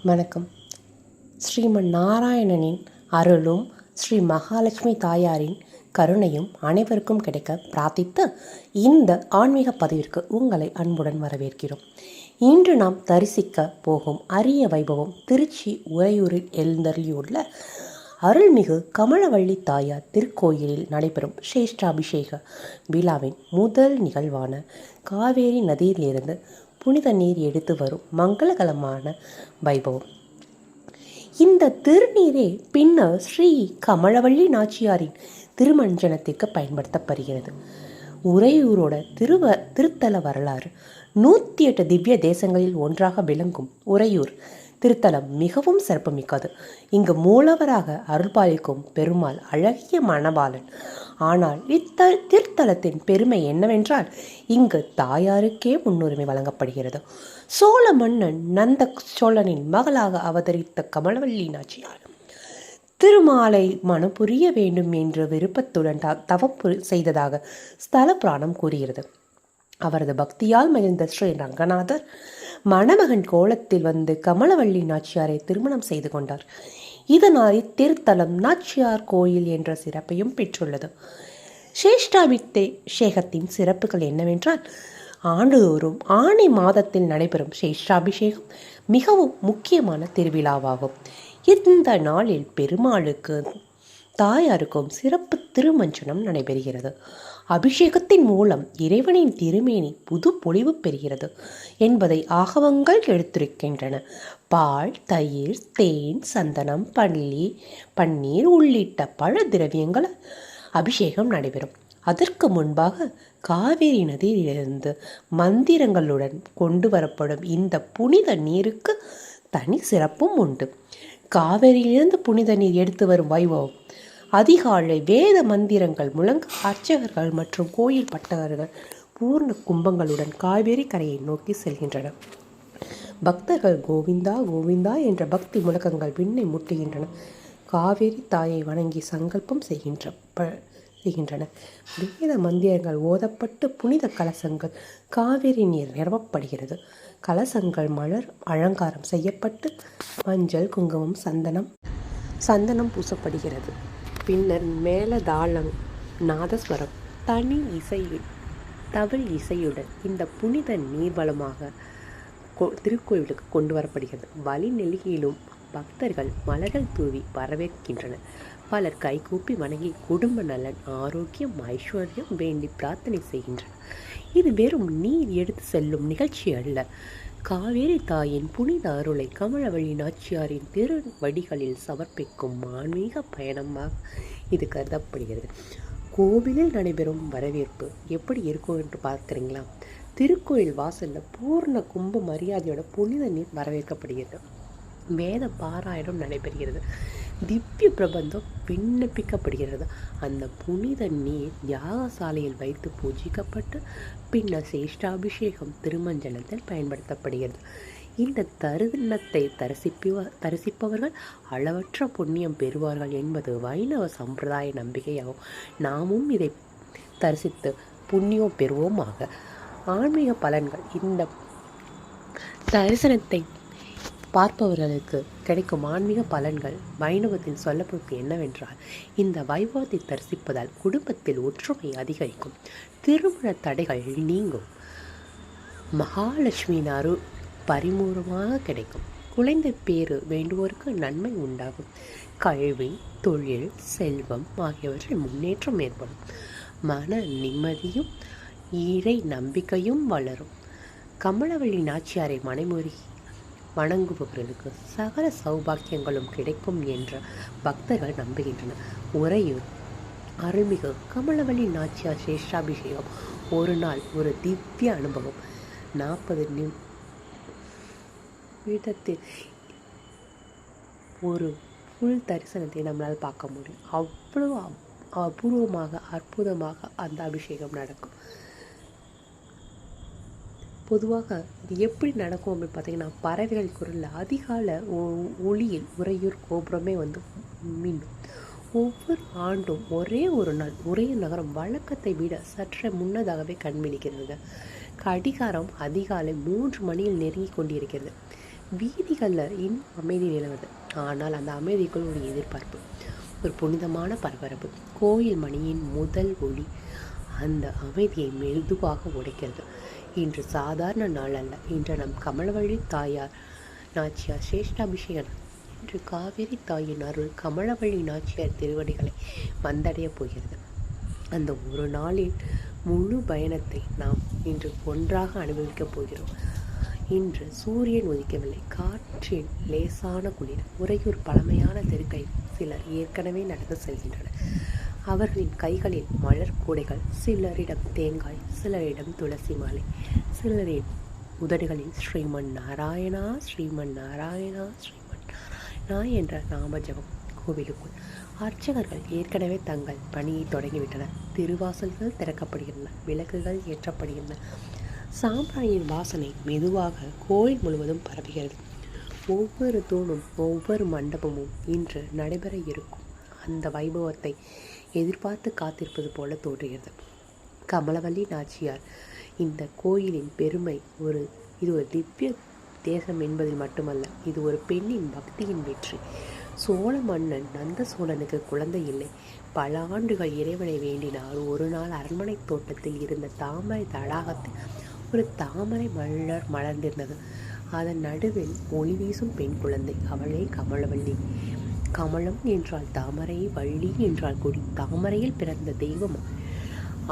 வணக்கம். ஸ்ரீமன் நாராயணனின் அருளும் ஸ்ரீ மகாலட்சுமி தாயாரின் கருணையும் அனைவருக்கும் கிடைக்க பிரார்த்தித்து இந்த ஆன்மீக பதிவிற்கு உங்களை அன்புடன் வரவேற்கிறோம். இன்று நாம் தரிசிக்க போகும் அரிய வைபவம் திருச்சி உறையூரில் எழுந்தருளியுள்ள அருள்மிகு கமலவள்ளி தாயார் திருக்கோயிலில் நடைபெறும் சேஷ்டாபிஷேக விழாவின் முதல் நிகழ்வான காவேரி நதியிலிருந்து புனித நீர் எடுத்து வரும் மங்களகரமான வைபவம். இந்த திருநீரே பின்னர் ஸ்ரீ கமலவள்ளி நாச்சியாரின் திருமஞ்சனத்திற்கு பயன்படுத்தப்படுகிறது. உறையூரோட திருத்தல வரலாறு 108 திவ்ய தேசங்களில் ஒன்றாக விளங்கும் உறையூர் திருத்தலம் மிகவும் சிறப்புமிக்கது. இங்கு மூலவராக அருள்பாலிக்கும் பெருமாள் அழகிய மணவாளன். ஆனால் திருத்தலத்தின் பெருமை என்னவென்றால் இங்கு தாயாருக்கே முன்னுரிமை வழங்கப்படுகிறது. சோழ மன்னன் நந்த சோழனின் மகளாக அவதரித்த கமலவள்ளி நாச்சியார் திருமாலை மனப்புரிய வேண்டும் என்ற விருப்பத்துடன் தவம் செய்ததாக ஸ்தல புராணம் கூறுகிறது. அவரது பக்தியால் மகிழ்ந்த ஸ்ரீ ரங்கநாதர் மணமகன் கோலத்தில் வந்து கமலவள்ளி நாச்சியாரை திருமணம் செய்து கொண்டார். இதனால் இத்திருத்தலம் நாச்சியார் கோயில் என்ற சிறப்பையும் பெற்றுள்ளது. சேஷ்டாபிஷேகத்தின் சிறப்புகள் என்னவென்றால், ஆண்டுதோறும் ஆணி மாதத்தில் நடைபெறும் சேஷ்டாபிஷேகம் மிகவும் முக்கியமான திருவிழாவாகும். இந்த நாளில் பெருமாளுக்கு தாயாருக்கும் சிறப்பு திருமஞ்சனம் நடைபெறுகிறது. அபிஷேகத்தின் மூலம் இறைவனின் திருமேனி புது பொலிவு பெறுகிறது என்பதை ஆகவங்கள் எடுத்துரைக்கின்றன. பால், தயிர், தேன், சந்தனம், பன்னீர் உள்ளிட்ட பல திரவியங்கள் அபிஷேகம் நடைபெறும். அதற்கு முன்பாக காவேரி நதியிலிருந்து மந்திரங்களுடன் கொண்டு வரப்படும் இந்த புனித நீருக்கு தனி சிறப்பும் உண்டு. காவேரியிலிருந்து புனித நீர் எடுத்து வரும் வைபவம் அதிகாலை வேத மந்திரங்கள் முழங்க அர்ச்சகர்கள் மற்றும் கோயில் பட்டகர்கள் பூர்ண கும்பங்களுடன் காவேரி கரையை நோக்கி செல்கின்றனர். பக்தர்கள் கோவிந்தா கோவிந்தா என்ற பக்தி முழக்கங்கள் விண்ணை முட்டுகின்றன. காவேரி தாயை வணங்கி சங்கல்பம் செய்கின்றன. வேத மந்திரங்கள் ஓதப்பட்டு புனித கலசங்கள் காவேரி நீர் நிரப்பப்படுகிறது. கலசங்கள் மலர் அலங்காரம் செய்யப்பட்டு மஞ்சள், குங்குமம், சந்தனம் பூசப்படுகிறது. பின்னர் மேலதாளம், நாதஸ்வரம், தவில் இசையுடன் இந்த புனித நீர்வளமாக திருக்கோயிலுக்கு கொண்டு வரப்படுகிறது. வழி நெல்லியிலும் பக்தர்கள் மலர்கள் தூவி வரவேற்கின்றனர். பலர் கைகூப்பி வணங்கி குடும்ப நலன், ஆரோக்கியம், ஐஸ்வர்யம் வேண்டி பிரார்த்தனை செய்கின்றனர். இது வெறும் நீர் எடுத்து செல்லும் நிகழ்ச்சி அல்ல. காவேரி தாயின் புனித அருளை கமலவள்ளி நாச்சியாரின் திருவடிகளில் சமர்ப்பிக்கும் ஆன்மீக பயணமாக இது கருதப்படுகிறது. கோவிலில் நடைபெறும் வரவேற்பு எப்படி இருக்கும் என்று பார்க்குறீங்களா? திருக்கோயில் வாசலில் பூர்ண கும்ப மரியாதையோட புனித நீர் வரவேற்கப்படுகிறது. வேத பாராயணம் நடைபெறுகிறது. திவ்ய பிரபந்தம் விண்ணப்பிக்கப்படுகிறது. அந்த புனித நீர் யாகசாலையில் வைத்து பூஜிக்கப்பட்டு பின்னர் சேஷ்டாபிஷேகம் திருமஞ்சனத்தில் பயன்படுத்தப்படுகிறது. இந்த தருணத்தை தரிசிப்பவர்கள் அளவற்ற புண்ணியம் பெறுவார்கள் என்பது வைணவ சம்பிரதாய நம்பிக்கையாகும். நாமும் இதை தரிசித்து புண்ணியம் பெறுவோமாக. ஆன்மீக பலன்கள். இந்த தரிசனத்தை பார்ப்பவர்களுக்கு கிடைக்கும் ஆன்மீக பலன்கள் வைணவத்தில் சொல்லப்படுவது என்னவென்றால், இந்த வைபவத்தை தரிசிப்பதால் குடும்பத்தில் ஒற்றுமை அதிகரிக்கும், திருமண தடைகள் நீங்கும், மகாலட்சுமியின் அருள் பரிமூலமாக கிடைக்கும், குழந்தை பேறு வேண்டுவோருக்கு நன்மை உண்டாகும், கல்வி, தொழில், செல்வம் ஆகியவற்றில் முன்னேற்றம் ஏற்படும், மன நிம்மதியும் ஈழை நம்பிக்கையும் வளரும். கமலவள்ளி நாச்சியாரை மனைமுறி வணங்குபவர்களுக்கு சகல சௌபாக்கியங்களும் கிடைக்கும் என்ற பக்தர்கள் நம்புகின்றனர். உறையூர் அருள்மிகு கமலவள்ளி நாச்சியார் சேஷ்டாபிஷேகம் ஒரு நாள் ஒரு திவ்ய அனுபவம். 40 நிமிடத்தில் ஒரு புல் தரிசனத்தை நம்மளால் பார்க்க முடியும். அவ்வளவு அபூர்வமாக அற்புதமாக அந்த அபிஷேகம் நடக்கும். பொதுவாக இது எப்படி நடக்கும் அப்படின்னு பார்த்தீங்கன்னா, பறவைகள் குரலில் அதிகால ஒளியில் உறையூர் கோபுரமே மின்னும். ஒவ்வொரு ஆண்டும் ஒரே ஒரு நாள் உறையூர் நகரம் வழக்கத்தை விட சற்றே முன்னதாகவே கண்விழிக்கிறது. கடிகாரம் அதிகாலை 3 மணியில் நெருங்கி கொண்டிருக்கிறது. வீதிகளில் இன்னும் அமைதி நிலவுது. ஆனால் அந்த அமைதிக்குள் ஒரு எதிர்பார்ப்பு, ஒரு புனிதமான பரபரப்பு. கோயில் மணியின் முதல் ஒளி அந்த அமைதியை மெதுவாக உடைக்கிறது. இன்று சாதாரண நாள் அல்ல. இன்று நம் கமலவழி தாயார் நாச்சியார் சிரேஷ்டாபிஷேகம். இன்று காவேரி தாயின் அருள் கமலவழி நாச்சியார் திருவடிகளை வந்தடைய போகிறது. அந்த ஒரு நாளின் முழு பயணத்தை நாம் இன்று ஒன்றாக அனுபவிக்கப் போகிறோம். இன்று சூரியன் உதிக்கவில்லை. காற்றின் லேசான குளிர். உறையூர் பழமையான தெருக்கை சிலர் ஏற்கனவே நடந்து செல்கின்றனர். அவர்களின் கைகளில் மலர் கூடைகள், சிலரிடம் தேங்காய், சிலரிடம் துளசி மாலை, சிலரின் உதடுகளில் ஸ்ரீமன் நாராயணா ஸ்ரீமன் நாராயணா ஸ்ரீமன் நாராயணா என்ற நாம ஜபம். கோவிலுக்குள் அர்ச்சகர்கள் ஏற்கனவே தங்கள் பணியை தொடங்கிவிட்டனர். திருவாசல்கள் திறக்கப்படுகின்றன, விளக்குகள் ஏற்றப்படுகின்றன. சாம்பிராணியின் வாசனை மெதுவாக கோயில் முழுவதும் பரவுகிறது. ஒவ்வொரு தூணும், ஒவ்வொரு மண்டபமும் இன்று நடைபெற இருக்கும் அந்த வைபவத்தை எதிர்பார்த்து காத்திருப்பது போல தோன்றுகிறது. கமலவல்லி நாச்சியார் இந்த கோயிலின் பெருமை இது ஒரு திவ்ய தேசம் என்பதில் மட்டுமல்ல, இது ஒரு பெண்ணின் பக்தியின் வெற்றி. சோழ மன்னன் நந்த சோழனுக்கு குழந்தை இல்லை. பல ஆண்டுகள் இறைவனை வேண்டினார். ஒரு நாள் அரண்மனை தோட்டத்தில் இருந்த தாமரை தடாகத்தில் ஒரு தாமரை மலர்ந்திருந்தது. அதன் நடுவில் ஒளி வீசும் பெண் குழந்தை. அவளே கமலவல்லி. கமலம் என்றால் தாமரை, வள்ளி என்றால் கொடி. தாமரையில் பிறந்த தெய்வம்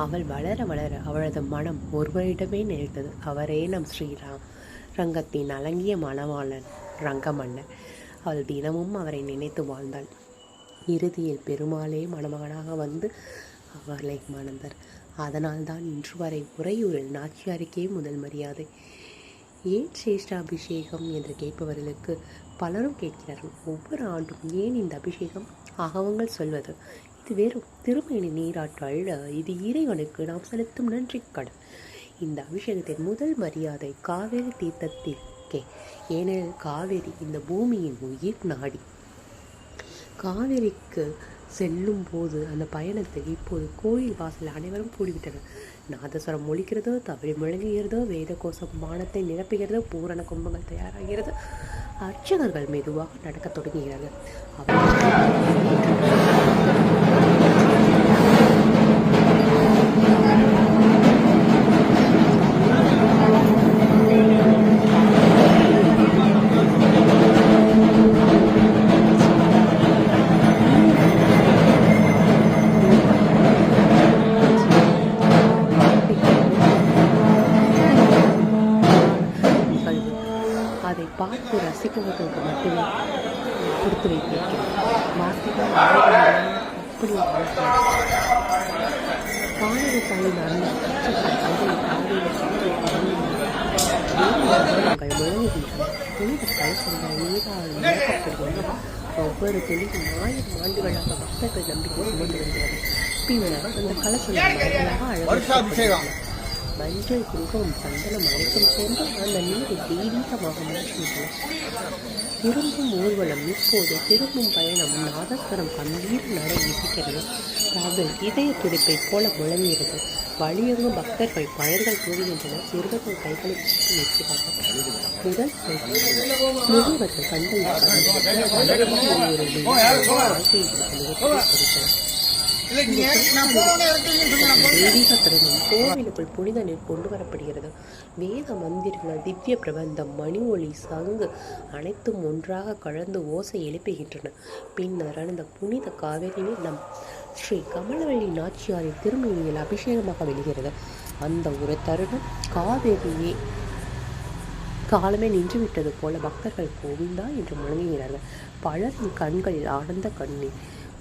அவள். வளர வளர அவளது மனம் ஒருவரிடமே நினைத்தது. அவரே நம் ரங்கத்தின் அலங்கிய மணவாளன் ரங்கமன்னன். அவள் தினமும் அவரை நினைத்து வாழ்ந்தாள். இறுதியில் பெருமாளே மணமகனாக வந்து அவளை மணந்தார். அதனால்தான் இன்று வரை உறையூரில் நாச்சியாருக்கே முதல் மரியாதை. ஏன் சிரேஷ்டாபிஷேகம் என்று கேட்பவர்களுக்கு பலரும் கேட்கிறார்கள், ஒவ்வொரு ஆண்டும் ஏன் இந்த அபிஷேகம்? அகவங்கள் சொல்வது, இது வெறும் திருமேனி நீராட்டு அல்ல, இது இறைவனுக்கு நாம் செலுத்தும் நன்றி கடன். இந்த அபிஷேகத்தின் முதல் மரியாதை காவேரி தீர்த்தத்திற்கே. ஏனெனில் காவேரி இந்த பூமியின் உயிர் நாடி. காவேரிக்கு செல்லும் போது அந்த பயணத்தில் இப்போது கோயில் வாசல் அனைவரும் கூடிவிட்டனர். நாதஸ்வரம் ஒலிக்கிறதோ, தவறி முழங்குகிறதோ, வேத கோஷம் வானத்தை நிரப்புகிறதோ, பூரண கும்பங்கள் தயாராகிறது. அர்ச்சகர்கள் மெதுவாக நடக்கத் தொடங்குகிறார்கள். அதை பார்த்து ரசிப்பவர்களுக்கு மட்டுமே கொடுத்து வைத்திருக்கிறேன். வார்த்தைகள் அப்படி காணொலி தாயின் அருள் ஒவ்வொரு துளியும் 1000 ஆண்டுகளாக பக்தர்கள் நம்பிக்கை சுமந்து வருகிறது. பின்னர் அந்த கலசம் மஞ்சள், குங்குமம், சந்தனம் அனைத்தும் சேர்ந்து அந்த நீரை தெய்வீகமாக மாற்றுகின்றன. திரும்பும் ஊர்வலம். இப்போது திரும்பும் பயணம். நாதஸ்வரம் கண்ணீர் நடை இசைக்கிறது. காதல் இதய துடிப்பை போல முழங்குகிறது. வழியெங்கும் பக்தர்கள் பழங்கள் கூறுகின்றனர். சிறுவர்கள் கைகளை நிற்கிறார்கள். முதல் முதியவர்கள் கண்கள் கோவிலுக்குள் புனித நீர் கொண்டு வரப்படுகிறது. வேத மந்திரங்கள், திவ்ய பிரபந்தம், மணி ஒளி, சங்கு அனைத்தும் ஒன்றாக கலந்து ஓசை எழுப்புகின்றன. பின்னர் அந்த புனித காவேரி நீர் நம் ஸ்ரீ கமலவல்லி நாச்சியாரின் திருமேனியில் அபிஷேகமாக வெளிகிறது. அந்த ஒரு தருணம் காவேரியே காலமே நின்றுவிட்டது போல பக்தர்கள் கோவிந்தா என்று முழங்குகிறார்கள். பலரின் கண்களில் ஆனந்த கண்ணீர்.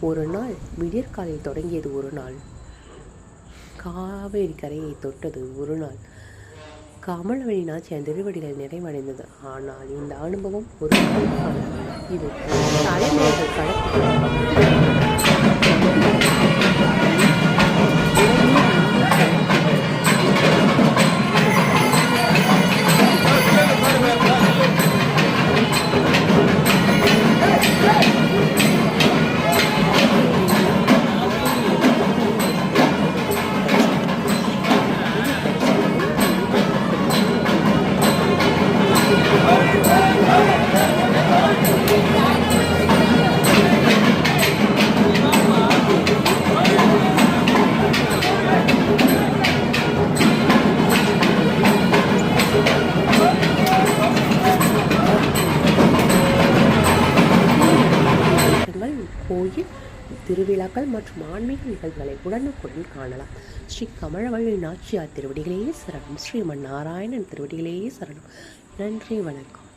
ஒரு நாள் விடியற்காலையில் தொடங்கியது. ஒரு நாள் காவேரி கரையை தொட்டது. ஒரு நாள் கமலவல்லி நாச்சியார் திருவடிகள் நிறைவடைந்தது. ஆனால் இந்த அனுபவம் ஒரு இது தலைமுறைகள் கடத்தி டிவியில் திருவிழாக்கள் மற்றும் ஆன்மீக நிகழ்வுகளை உடனுக்குடன் காணலாம். ஸ்ரீ கமலவள்ளி நாச்சியார் திருவடிகளே சரணம். ஸ்ரீமன் நாராயணன் திருவடிகளே சரணம். நன்றி, வணக்கம்.